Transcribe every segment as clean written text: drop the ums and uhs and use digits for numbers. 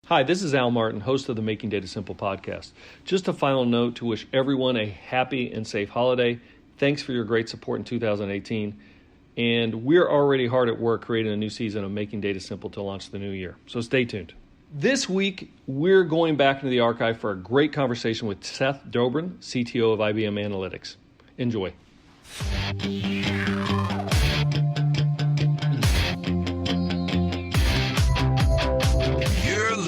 Hi, this is Al Martin, host of the Making Data Simple podcast. Just a final note to wish everyone a happy and safe holiday. Thanks for your great support in 2018. And we're already hard at work creating a new season of Making Data Simple to launch the new year. So stay tuned. This week, we're going back into the archive for a great conversation with Seth Dobrin, CTO of IBM Analytics. Enjoy.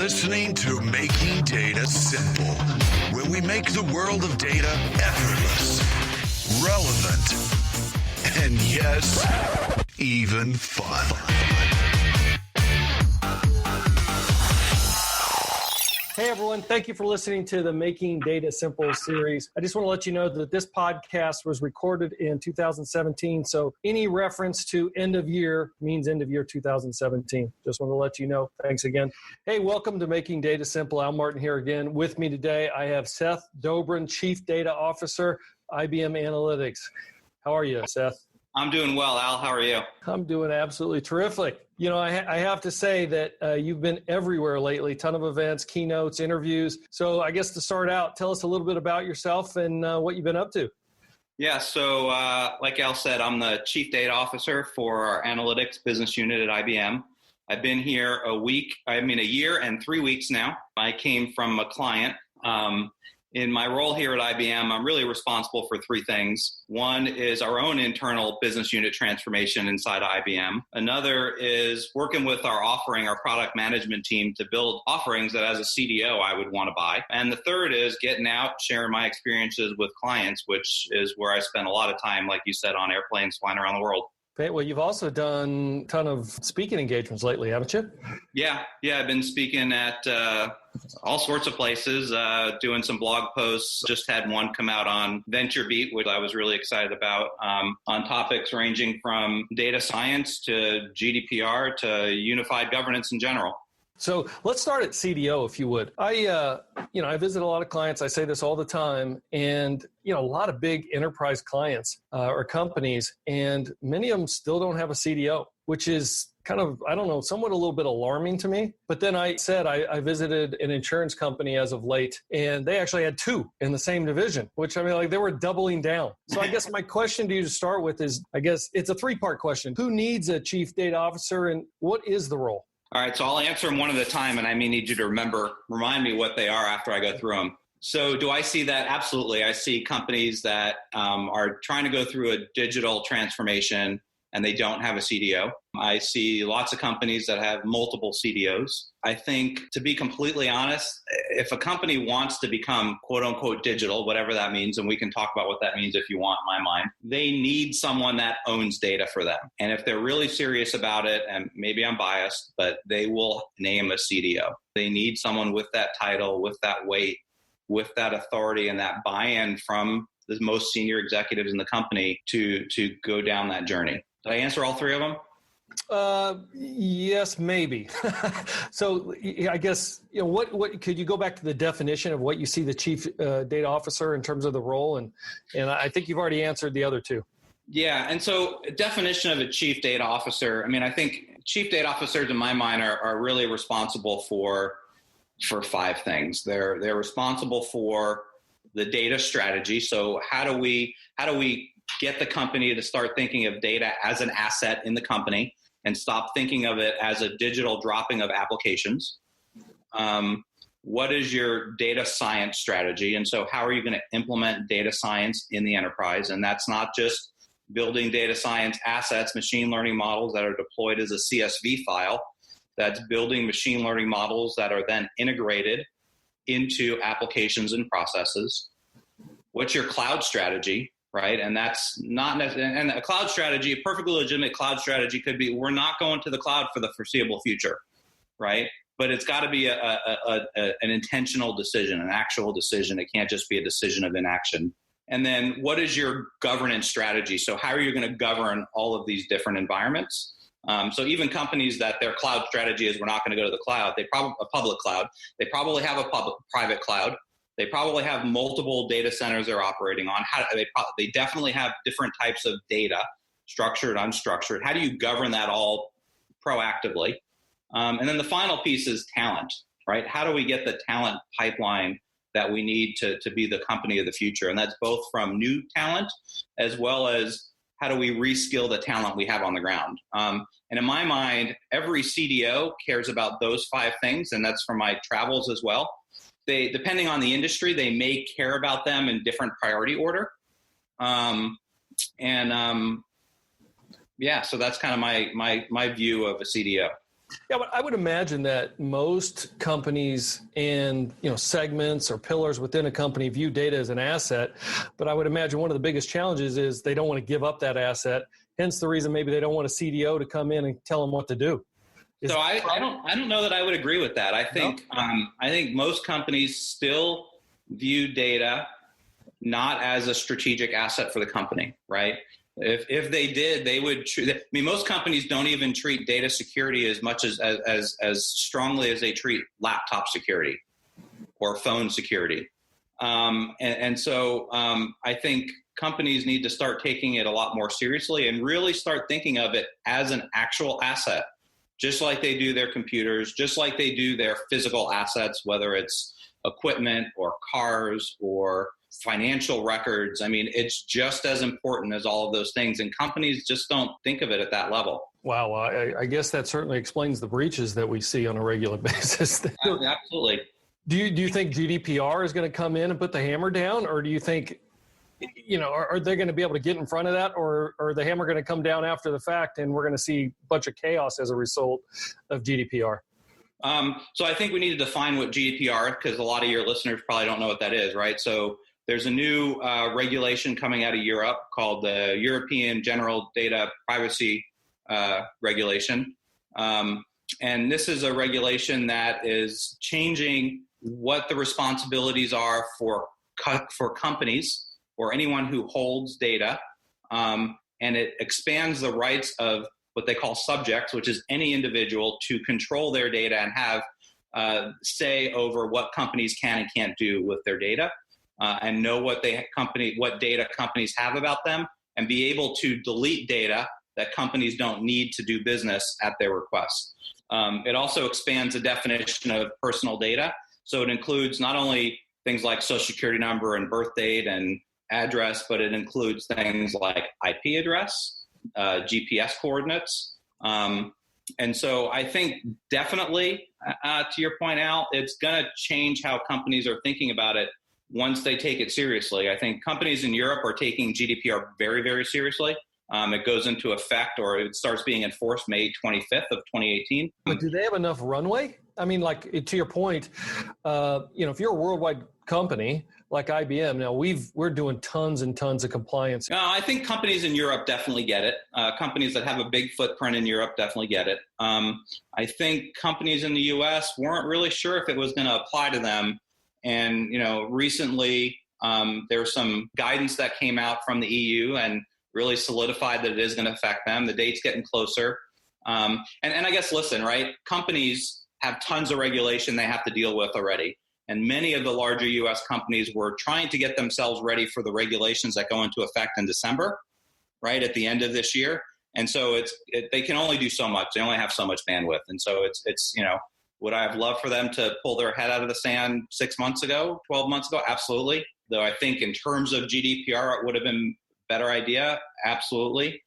Listening to Making Data Simple, where we make the world of data effortless, relevant, and yes, even fun. Hey everyone, thank you for listening to the Making Data Simple series. I just want to let you know that this podcast was recorded in 2017, so any reference to end of year means end of year 2017. Just want to let you know. Thanks again. Hey, welcome to Making Data Simple. Al Martin here again. With me today, I have Seth Dobrin, Chief Data Officer, IBM Analytics. How are you, Seth? I'm doing well, Al. How are you? I'm doing absolutely terrific. You know, I have to say that you've been everywhere lately, ton of events, keynotes, interviews. So I guess to start out, tell us a little bit about yourself and what you've been up to. Yeah, so like Al said, I'm the Chief Data Officer for our Analytics business unit at IBM. I've been here a year and 3 weeks now. I came from a client. In my role here at IBM, I'm really responsible for three things. One is our own internal business unit transformation inside IBM. Another is working with our product management team to build offerings that as a CDO I would want to buy. And the third is getting out, sharing my experiences with clients, which is where I spend a lot of time, like you said, on airplanes flying around the world. Well, you've also done a ton of speaking engagements lately, haven't you? Yeah, I've been speaking at all sorts of places, doing some blog posts. Just had one come out on VentureBeat, which I was really excited about, on topics ranging from data science to GDPR to unified governance in general. So let's start at CDO, if you would. I visit a lot of clients. I say this all the time, and a lot of big enterprise clients or companies, and many of them still don't have a CDO, which is kind of, somewhat a little bit alarming to me. But then I I visited an insurance company as of late, and they actually had two in the same division, which they were doubling down. So I guess my question to you to start with is, I guess it's a three-part question. Who needs a chief data officer, and what is the role? All right, so I'll answer them one at a time, and I may need you to remind me what they are after I go through them. So do I see that? Absolutely. I see companies that are trying to go through a digital transformation and they don't have a CDO. I see lots of companies that have multiple CDOs. I think, to be completely honest, if a company wants to become quote unquote digital, whatever that means, and we can talk about what that means if you want in my mind, they need someone that owns data for them. And if they're really serious about it, and maybe I'm biased, but they will name a CDO. They need someone with that title, with that weight, with that authority and that buy-in from the most senior executives in the company to go down that journey. Did I answer all three of them? Yes, maybe. So I guess, what could you go back to the definition of what you see the chief data officer in terms of the role? And I think you've already answered the other two. Yeah. And so definition of a chief data officer, I think chief data officers in my mind are really responsible for five things. They're responsible for the data strategy. So how do we get the company to start thinking of data as an asset in the company and stop thinking of it as a digital dropping of applications? What is your data science strategy? And so how are you going to implement data science in the enterprise? And that's not just building data science assets, machine learning models that are deployed as a CSV file. That's building machine learning models that are then integrated into applications and processes. What's your cloud strategy? Right. And that's not necessarily, and a cloud strategy, a perfectly legitimate cloud strategy could be, we're not going to the cloud for the foreseeable future. Right. But it's got to be an intentional decision, an actual decision. It can't just be a decision of inaction. And then what is your governance strategy? So how are you going to govern all of these different environments? So even companies that their cloud strategy is, we're not going to go to the cloud, a public cloud, they probably have a private cloud. They probably have multiple data centers they're operating on. They definitely have different types of data, structured, unstructured. How do you govern that all proactively? And then the final piece is talent, right? How do we get the talent pipeline that we need to be the company of the future? And that's both from new talent as well as how do we reskill the talent we have on the ground? And in my mind, every CDO cares about those 5 things, and that's from my travels as well. They, depending on the industry, they may care about them in different priority order. So that's kind of my view of a CDO. Yeah, but I would imagine that most companies and segments or pillars within a company view data as an asset. But I would imagine one of the biggest challenges is they don't want to give up that asset. Hence the reason maybe they don't want a CDO to come in and tell them what to do. So I don't know that I would agree with that. I think I think most companies still view data not as a strategic asset for the company, right? If they did, they would. Most companies don't even treat data security as much as strongly as they treat laptop security or phone security. So I think companies need to start taking it a lot more seriously and really start thinking of it as an actual asset, just like they do their computers, just like they do their physical assets, whether it's equipment or cars or financial records. I mean, it's just as important as all of those things, and companies just don't think of it at that level. Wow, I guess that certainly explains the breaches that we see on a regular basis. Absolutely. Do you think GDPR is going to come in and put the hammer down, or do you think, are they going to be able to get in front of that, or the hammer going to come down after the fact, and we're going to see a bunch of chaos as a result of GDPR? So I think we need to define what GDPR, because a lot of your listeners probably don't know what that is, right? So there's a new regulation coming out of Europe called the European General Data Privacy Regulation. And this is a regulation that is changing what the responsibilities are for companies or anyone who holds data. And it expands the rights of what they call subjects, which is any individual, to control their data and have say over what companies can and can't do with their data. And know what data companies have about them, and be able to delete data that companies don't need to do business at their request. It also expands the definition of personal data. So it includes not only things like social security number and birth date and address, but it includes things like IP address, GPS coordinates. And so I think definitely, to your point, Al, it's going to change how companies are thinking about it once they take it seriously. I think companies in Europe are taking GDPR very, very seriously. It goes into effect, or it starts being enforced May 25th of 2018. But do they have enough runway? I mean, like, to your point, if you're a worldwide company like IBM, now we're doing tons and tons of compliance. I think companies in Europe definitely get it. Companies that have a big footprint in Europe definitely get it. I think companies in the US weren't really sure if it was going to apply to them. And, recently there's some guidance that came out from the EU and really solidified that it is going to affect them. The date's getting closer. And I guess, listen, right? Companies have tons of regulation they have to deal with already. And many of the larger U.S. companies were trying to get themselves ready for the regulations that go into effect in December, right, at the end of this year. And so they can only do so much. They only have so much bandwidth. And so it's would I have loved for them to pull their head out of the sand 6 months ago, 12 months ago? Absolutely. Though I think in terms of GDPR, it would have been a better idea. Absolutely.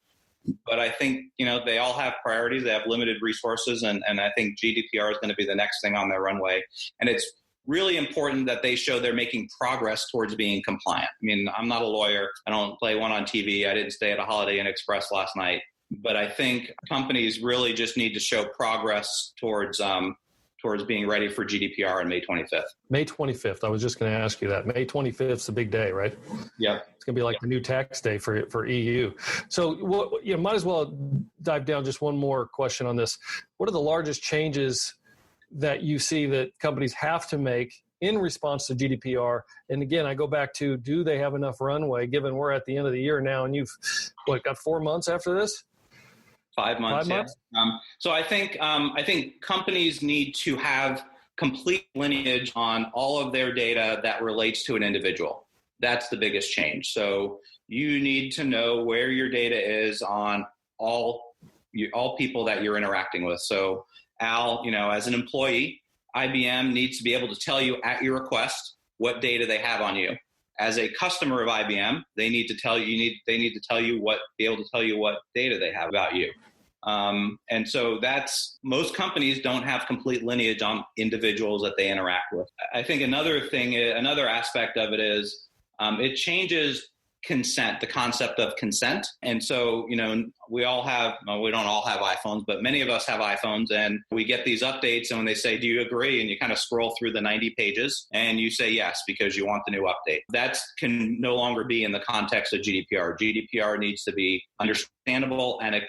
But I think, they all have priorities. They have limited resources. And I think GDPR is going to be the next thing on their runway. And it's really important that they show they're making progress towards being compliant. I mean, I'm not a lawyer. I don't play one on TV. I didn't stay at a Holiday Inn Express last night. But I think companies really just need to show progress towards being ready for GDPR on May 25th. May 25th. I was just going to ask you that. May 25th is a big day, right? Yeah. It's going to be like the new tax day for EU. So might as well dive down just one more question on this. What are the largest changes that you see that companies have to make in response to GDPR? And again, I go back to, do they have enough runway, given we're at the end of the year now and you've got 4 months after this? 5 months. 5 months? Yeah. So I think companies need to have complete lineage on all of their data that relates to an individual. That's the biggest change. So you need to know where your data is on all people that you're interacting with. So Al, as an employee, IBM needs to be able to tell you at your request what data they have on you. As a customer of IBM, they need to tell you, be able to tell you what data they have about you. And so most companies don't have complete lineage on individuals that they interact with. I think another aspect of it is it changes consent, the concept of consent. And so, we don't all have iPhones, but many of us have iPhones, and we get these updates, and when they say, do you agree? And you kind of scroll through the 90 pages and you say yes, because you want the new update. That can no longer be in the context of GDPR. GDPR needs to be understandable, and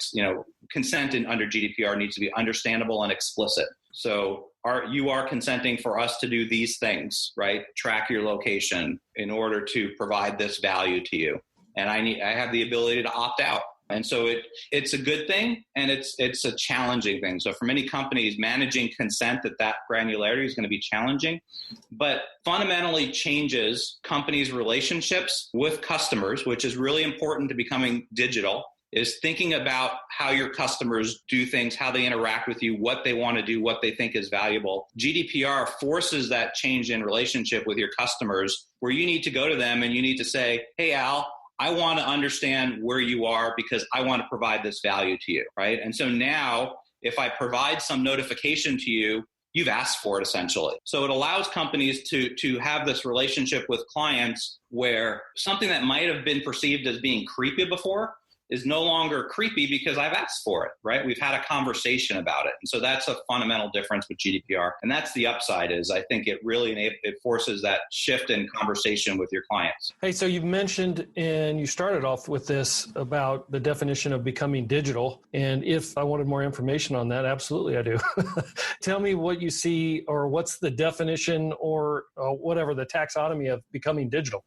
consent under GDPR needs to be understandable and explicit. So you are consenting for us to do these things, right? Track your location in order to provide this value to you. And I have the ability to opt out. And so it's a good thing, and it's a challenging thing. So for many companies, managing consent at that granularity is going to be challenging, but fundamentally changes companies' relationships with customers, which is really important to becoming digital, is thinking about how your customers do things, how they interact with you, what they want to do, what they think is valuable. GDPR forces that change in relationship with your customers, where you need to go to them and you need to say, hey, Al, I want to understand where you are because I want to provide this value to you, right? And so now, if I provide some notification to you, you've asked for it essentially. So it allows companies to have this relationship with clients where something that might have been perceived as being creepy before is no longer creepy because I've asked for it, right? We've had a conversation about it. And so that's a fundamental difference with GDPR. And that's the upside, is I think it forces that shift in conversation with your clients. Hey, so you've mentioned, and you started off with this about the definition of becoming digital. And if I wanted more information on that, absolutely I do. Tell me what you see, or what's the definition, or whatever, the taxonomy of becoming digital.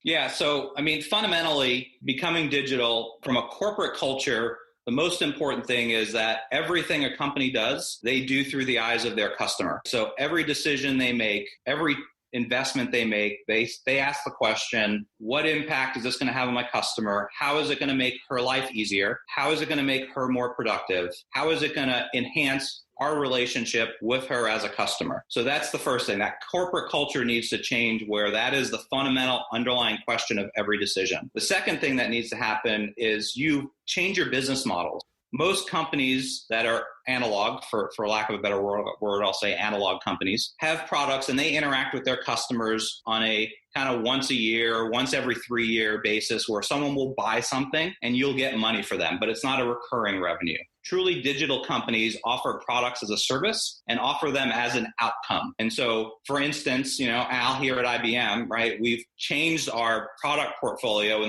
Yeah. So, fundamentally, becoming digital from a corporate culture, the most important thing is that everything a company does, they do through the eyes of their customer. So every decision they make, every investment they make, they ask the question, what impact is this going to have on my customer? How is it going to make her life easier? How is it going to make her more productive? How is it going to enhance our relationship with her as a customer? So that's the first thing. That corporate culture needs to change, where that is the fundamental underlying question of every decision. The second thing that needs to happen is you change your business models. Most companies that are analog, for lack of a better word, I'll say analog companies, have products and they interact with their customers on a kind of once a year, once every 3 year basis, where someone will buy something and you'll get money for them, but it's not a recurring revenue. Truly digital companies offer products as a service and offer them as an outcome. And so, for instance, Al here at IBM, right, we've changed our product portfolio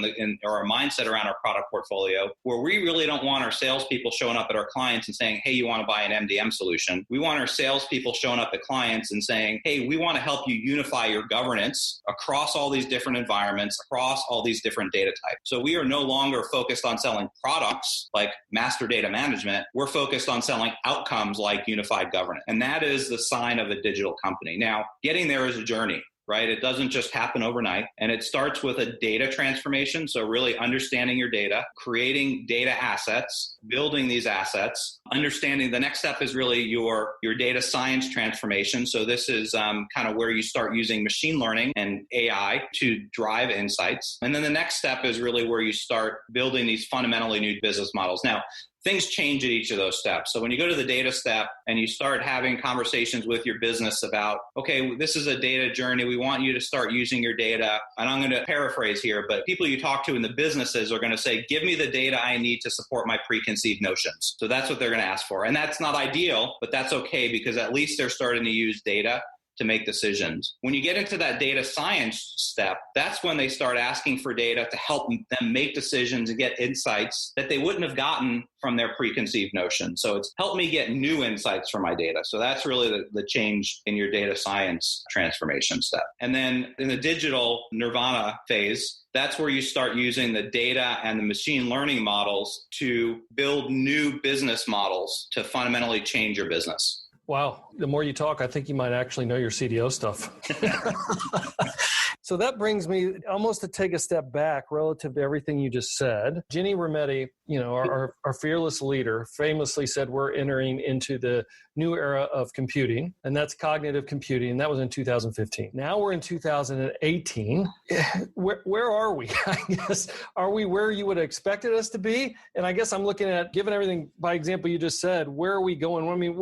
or our mindset around our product portfolio, where we really don't want our salespeople showing up at our clients and saying, hey, you want to buy an MDM solution? We want our salespeople showing up at clients and saying, hey, we want to help you unify your governance across all these different environments, across all these different data types. So we are no longer focused on selling products like master data management. We're focused on selling outcomes like unified governance. And that is the sign of a digital company. Now, getting there is a journey, right? It doesn't just happen overnight. And it starts with a data transformation. So really understanding your data, creating data assets, building these assets, understanding the next step is really your data science transformation. So this is kind of where you start using machine learning and AI to drive insights. And then the next step is really where you start building these fundamentally new business models. Now, things change at each of those steps. So when you go to the data step and you start having conversations with your business about, okay, this is a data journey. We want you to start using your data. And I'm going to paraphrase here, but people you talk to in the businesses are going to say, give me the data I need to support my preconceived notions. So that's what they're going to ask for. And that's not ideal, but that's okay, because at least they're starting to use data to make decisions. When you get into that data science step, that's when they start asking for data to help them make decisions and get insights that they wouldn't have gotten from their preconceived notions. So it's help me get new insights from my data. So that's really the change in your data science transformation step. And then in the digital nirvana phase, that's where you start using the data and the machine learning models to build new business models to fundamentally change your business. Wow. The more you talk, I think you might actually know your CDO stuff. So that brings me almost to take a step back relative to everything you just said. Ginny Rometty, our fearless leader, famously said we're entering into the new era of computing, and that's cognitive computing. And that was in 2015. Now we're in 2018. Where are we? I guess, are we where you would have expected us to be? And I guess I'm looking at, given everything by example you just said, where are we going? I mean,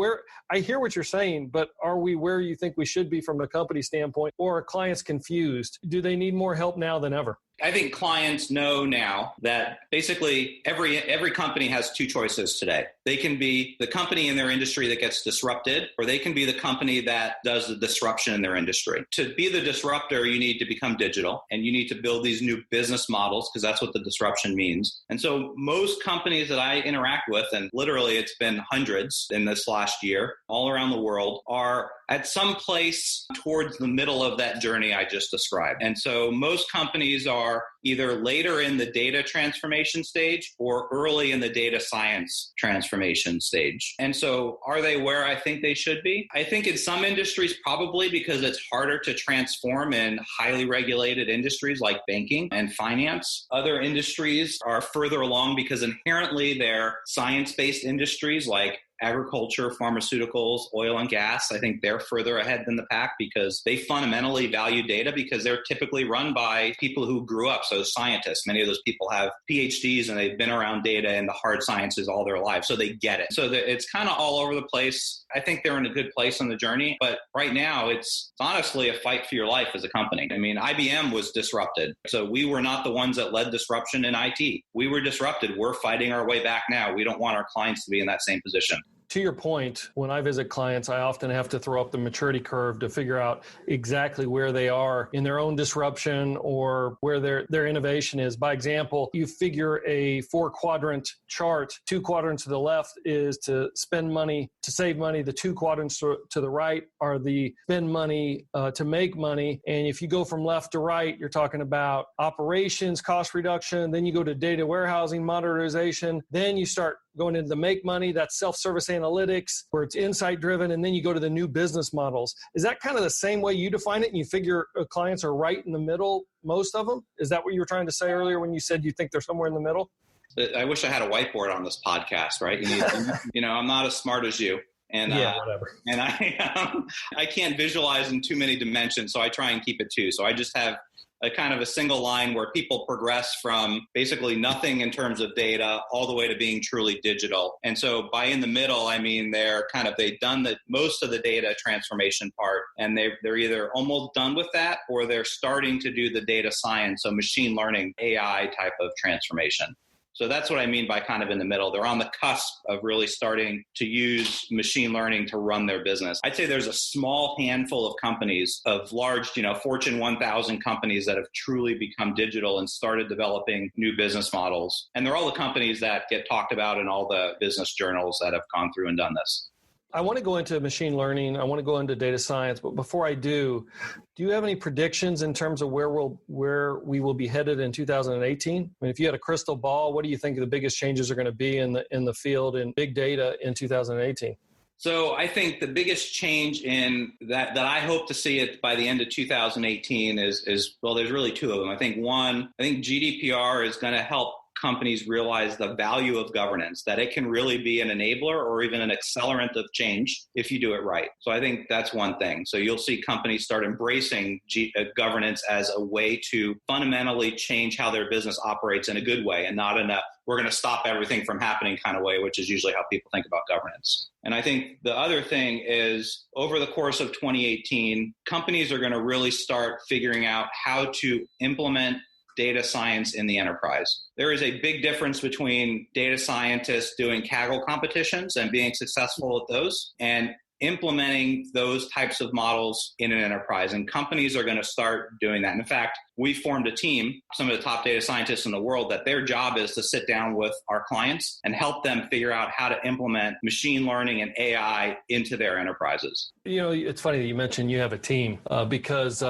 I hear what you're saying, but are we where you think we should be from a company standpoint, or are clients confused? Do they need more help now than ever? I think clients know now that basically every company has two choices today. They can be the company in their industry that gets disrupted, or they can be the company that does the disruption in their industry. To be the disruptor, you need to become digital, and you need to build these new business models, because that's what the disruption means. And so most companies that I interact with, and literally it's been hundreds in this last year, all around the world, are at some place towards the middle of that journey I just described. And so most companies are either later in the data transformation stage or early in the data science transformation stage. And so are they where I think they should be? I think in some industries probably, because it's harder to transform in highly regulated industries like banking and finance. Other industries are further along because inherently they're science-based industries like agriculture, pharmaceuticals, oil and gas. I think they're further ahead than the pack because they fundamentally value data, because they're typically run by people who grew up. So scientists, many of those people have PhDs and they've been around data and the hard sciences all their lives. So they get it. So it's kind of all over the place. I think they're in a good place on the journey. But right now, it's honestly a fight for your life as a company. I mean, IBM was disrupted. So we were not the ones that led disruption in IT. We were disrupted. We're fighting our way back now. We don't want our clients to be in that same position. To your point, when I visit clients, I often have to throw up the maturity curve to figure out exactly where they are in their own disruption or where their innovation is. By example, you figure a 4-quadrant chart. 2 quadrants to the left is to spend money, to save money. The 2 quadrants to the right are the spend money to make money. And if you go from left to right, you're talking about operations, cost reduction. Then you go to data warehousing, modernization. Then you start going into the make money, that's self-service analytics, where it's insight driven, and then you go to the new business models. Is that kind of the same way you define it, and you figure clients are right in the middle, most of them? Is that what you were trying to say earlier when you said you think they're somewhere in the middle? I wish I had a whiteboard on this podcast, right? I'm not as smart as you. And, whatever. And I can't visualize in too many dimensions, so I try and keep it 2. So I just have a kind of a single line where people progress from basically nothing in terms of data all the way to being truly digital. And so by in the middle, I mean, they've done most of the data transformation part, and they're either almost done with that or they're starting to do the data science, so machine learning, AI type of transformation. So that's what I mean by kind of in the middle. They're on the cusp of really starting to use machine learning to run their business. I'd say there's a small handful of companies, of large, Fortune 1000 companies that have truly become digital and started developing new business models. And they're all the companies that get talked about in all the business journals that have gone through and done this. I want to go into machine learning. I want to go into data science. But before I do you have any predictions in terms of where we will be headed in 2018? I mean, if you had a crystal ball, what do you think the biggest changes are going to be in the field in big data in 2018? So I think the biggest change in that I hope to see it by the end of 2018 is well, there's really 2 of them. I think GDPR is going to help companies realize the value of governance, that it can really be an enabler or even an accelerant of change if you do it right. So I think that's one thing. So you'll see companies start embracing governance as a way to fundamentally change how their business operates in a good way, and not in a we're going to stop everything from happening kind of way, which is usually how people think about governance. And I think the other thing is, over the course of 2018, companies are going to really start figuring out how to implement data science in the enterprise. There is a big difference between data scientists doing Kaggle competitions and being successful at those, and implementing those types of models in an enterprise. And companies are going to start doing that. And in fact, we formed a team, some of the top data scientists in the world, that their job is to sit down with our clients and help them figure out how to implement machine learning and AI into their enterprises. It's funny that you mentioned you have a team because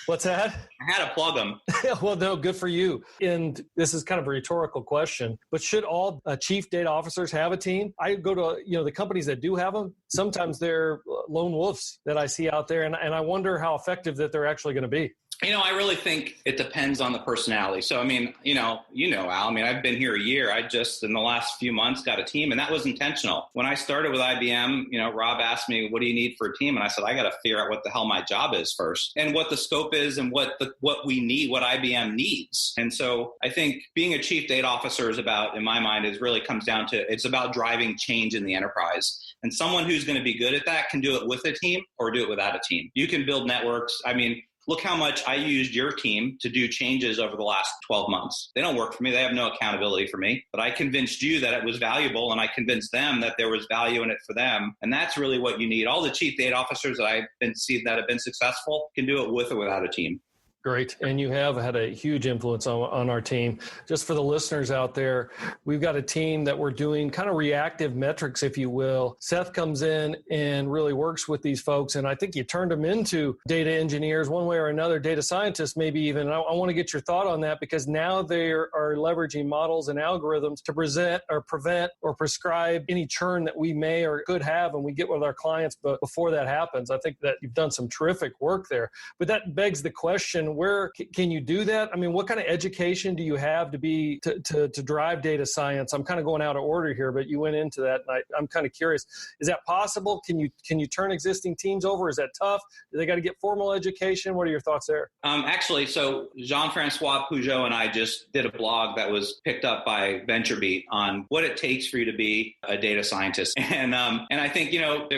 what's that? I had to plug them. Well, no, good for you. And this is kind of a rhetorical question, but should all chief data officers have a team? I go to the companies that do have them. Sometimes they're lone wolves that I see out there, and I wonder how effective that they're actually going to be. I really think it depends on the personality. So, I mean, Al, I mean, I've been here a year. I just, in the last few months, got a team, and that was intentional. When I started with IBM, Rob asked me, what do you need for a team? And I said, I got to figure out what the hell my job is first, and what the scope is, and what we need, what IBM needs. And so I think being a chief data officer is about, in my mind, comes down to, it's about driving change in the enterprise. And someone who's going to be good at that can do it with a team or do it without a team. You can build networks. I mean, look how much I used your team to do changes over the last 12 months. They don't work for me. They have no accountability for me. But I convinced you that it was valuable, and I convinced them that there was value in it for them. And that's really what you need. All the chief data officers that I've seen that have been successful can do it with or without a team. Great. And you have had a huge influence on our team. Just for the listeners out there, we've got a team that we're doing kind of reactive metrics, if you will. Seth comes in and really works with these folks. And I think you turned them into data engineers one way or another, data scientists maybe even. And I want to get your thought on that, because now they are leveraging models and algorithms to present or prevent or prescribe any churn that we may or could have when we get with our clients. But before that happens, I think that you've done some terrific work there. But that begs the question, where can you do that? I mean, what kind of education do you have to drive data science? I'm kind of going out of order here, but you went into that, and I'm kind of curious. Is that possible? Can you turn existing teams over? Is that tough? Do they got to get formal education? What are your thoughts there? Actually, so Jean-Francois Peugeot and I just did a blog that was picked up by VentureBeat on what it takes for you to be a data scientist. And I think,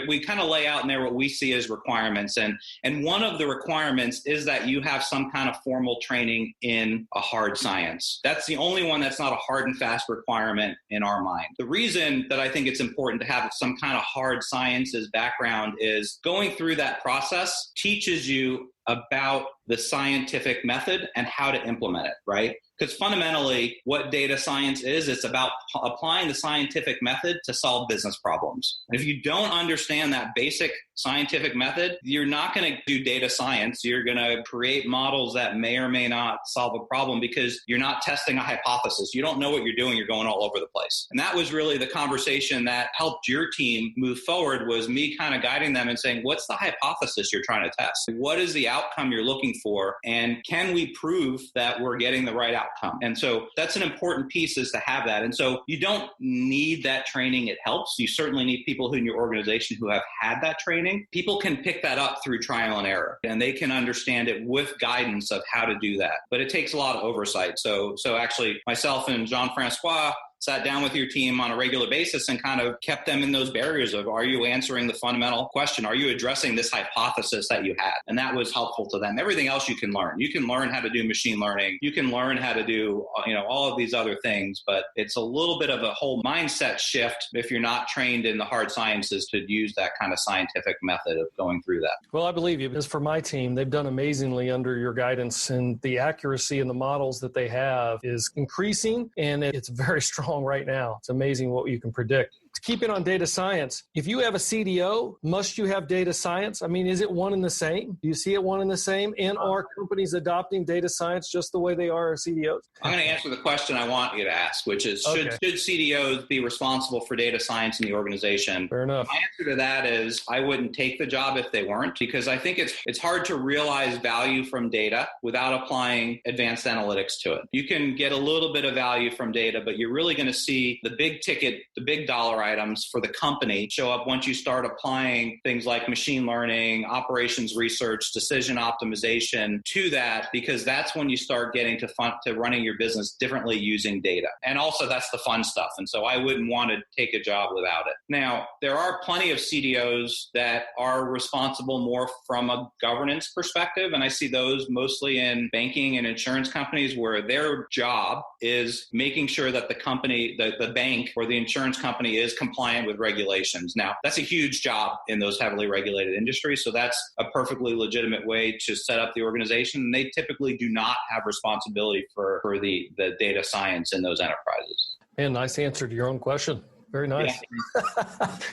we kind of lay out in there what we see as requirements. And one of the requirements is that you have some kind of formal training in a hard science. That's the only one that's not a hard and fast requirement in our mind. The reason that I think it's important to have some kind of hard sciences background is going through that process teaches you about the scientific method and how to implement it, right? Because fundamentally, what data science is, it's about applying the scientific method to solve business problems. And if you don't understand that basic scientific method, you're not going to do data science. You're going to create models that may or may not solve a problem because you're not testing a hypothesis. You don't know what you're doing. You're going all over the place. And that was really the conversation that helped your team move forward, was me kind of guiding them and saying, what's the hypothesis you're trying to test? What is the outcome you're looking for? And can we prove that we're getting the right outcome? And so that's an important piece, is to have that. And so you don't need that training. It helps. You certainly need people who in your organization who have had that training. People can pick that up through trial and error, and they can understand it with guidance of how to do that. But it takes a lot of oversight. So actually, myself and Jean-Francois sat down with your team on a regular basis and kind of kept them in those barriers of, are you answering the fundamental question? Are you addressing this hypothesis that you had? And that was helpful to them. Everything else you can learn. You can learn how to do machine learning. You can learn how to do, all of these other things, but it's a little bit of a whole mindset shift if you're not trained in the hard sciences to use that kind of scientific method of going through that. Well, I believe you. As for my team, they've done amazingly under your guidance, and the accuracy in the models that they have is increasing, and it's very strong right now. It's amazing what you can predict. To keep it on data science, if you have a CDO, must you have data science? I mean, is it one and the same? Do you see it one and the same? And are companies adopting data science just the way they are CDOs? I'm going to answer the question I want you to ask, which is, should CDOs be responsible for data science in the organization? Fair enough. My answer to that is, I wouldn't take the job if they weren't, because I think it's hard to realize value from data without applying advanced analytics to it. You can get a little bit of value from data, but you're really going to see the big ticket, the big dollar items for the company show up once you start applying things like machine learning, operations research, decision optimization to that, because that's when you start getting to running your business differently using data. And also, that's the fun stuff. And so I wouldn't want to take a job without it. Now, there are plenty of CDOs that are responsible more from a governance perspective. And I see those mostly in banking and insurance companies, where their job is making sure that the company, the bank or the insurance company, is compliant with regulations. Now, that's a huge job in those heavily regulated industries. So that's a perfectly legitimate way to set up the organization. And they typically do not have responsibility for the data science in those enterprises. And nice answer to your own question. Very nice.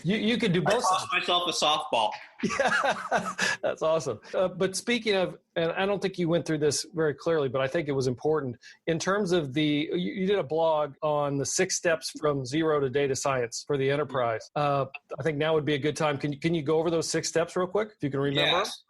Yeah. You could do both. I lost myself a softball. Yeah, that's awesome. But speaking of, and I don't think you went through this very clearly, but I think it was important in terms of you did a blog on the 6 steps from zero to data science for the enterprise. I think now would be a good time. Can you go over those 6 steps real quick, if you can remember? Yes.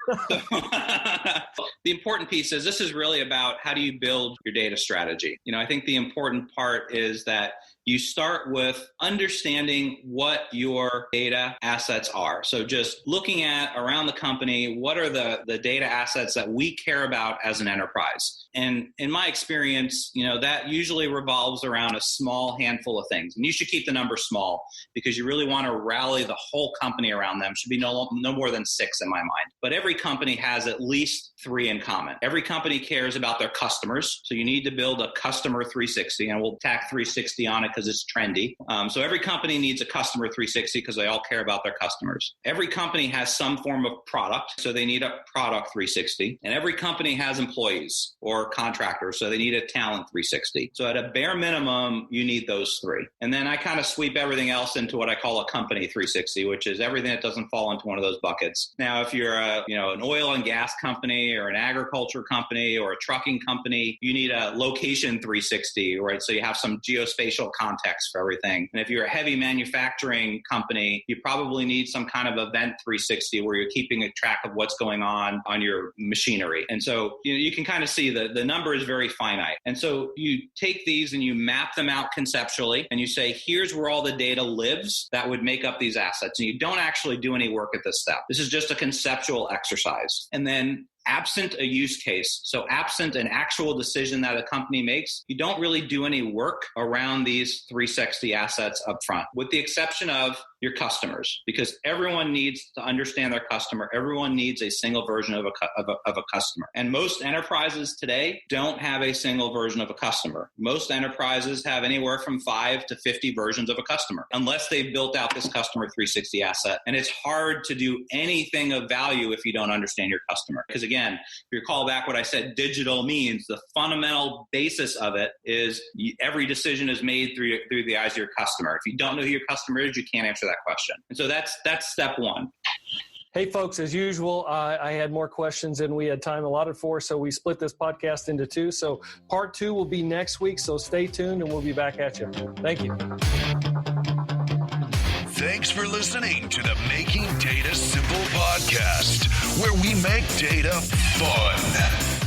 The important piece is this is really about how do you build your data strategy. I think the important part is that you start with understanding what your data assets are. So just looking at around the company, what are the data assets that we care about as an enterprise? And in my experience, that usually revolves around a small handful of things. And you should keep the number small because you really want to rally the whole company around them. Should be no more than 6 in my mind. But every company has at least 3 in common. Every company cares about their customers. So you need to build a customer 360, and we'll tack 360 on it because it's trendy. So every company needs a customer 360 because they all care about their customers. Every company has some form of product, so they need a product 360. And every company has employees or contractors, so they need a talent 360. So at a bare minimum, you need those 3. And then I kind of sweep everything else into what I call a company 360, which is everything that doesn't fall into one of those buckets. Now, if you're an oil and gas company or an agriculture company or a trucking company, you need a location 360, right? So you have some geospatial context for everything. And if you're a heavy manufacturing company, you probably need some kind of event 360 where you're keeping a track of what's going on your machinery. And so you can kind of see the number is very finite. And so you take these and you map them out conceptually and you say, here's where all the data lives that would make up these assets. And you don't actually do any work at this step. This is just a conceptual exercise. And then absent a use case, so absent an actual decision that a company makes, you don't really do any work around these 360 assets up front, with the exception of your customers, because everyone needs to understand their customer. Everyone needs a single version of a customer. And most enterprises today don't have a single version of a customer. Most enterprises have anywhere from 5 to 50 versions of a customer, unless they've built out this customer 360 asset. And it's hard to do anything of value if you don't understand your customer. Because again, if you recall back what I said, digital means the fundamental basis of it is every decision is made through the eyes of your customer. If you don't know who your customer is, you can't answer that question. And so that's step 1. Hey, folks, as usual, I had more questions than we had time allotted for, so we split this podcast into 2. So part 2 will be next week, so stay tuned and we'll be back at you. Thank you. Thanks for listening to the Making Data Simple podcast, where we make data fun.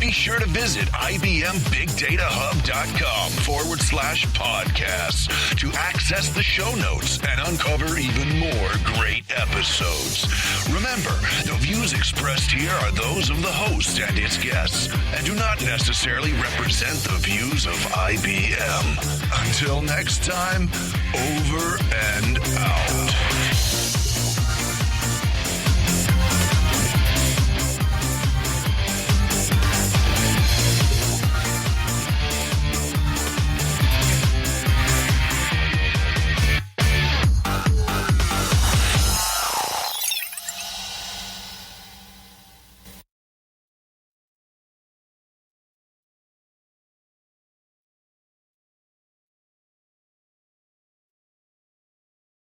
Be sure to visit IBMBigDataHub.com/podcasts to access the show notes and uncover even more great episodes. Remember, the views expressed here are those of the host and its guests and do not necessarily represent the views of IBM. Until next time, over and out.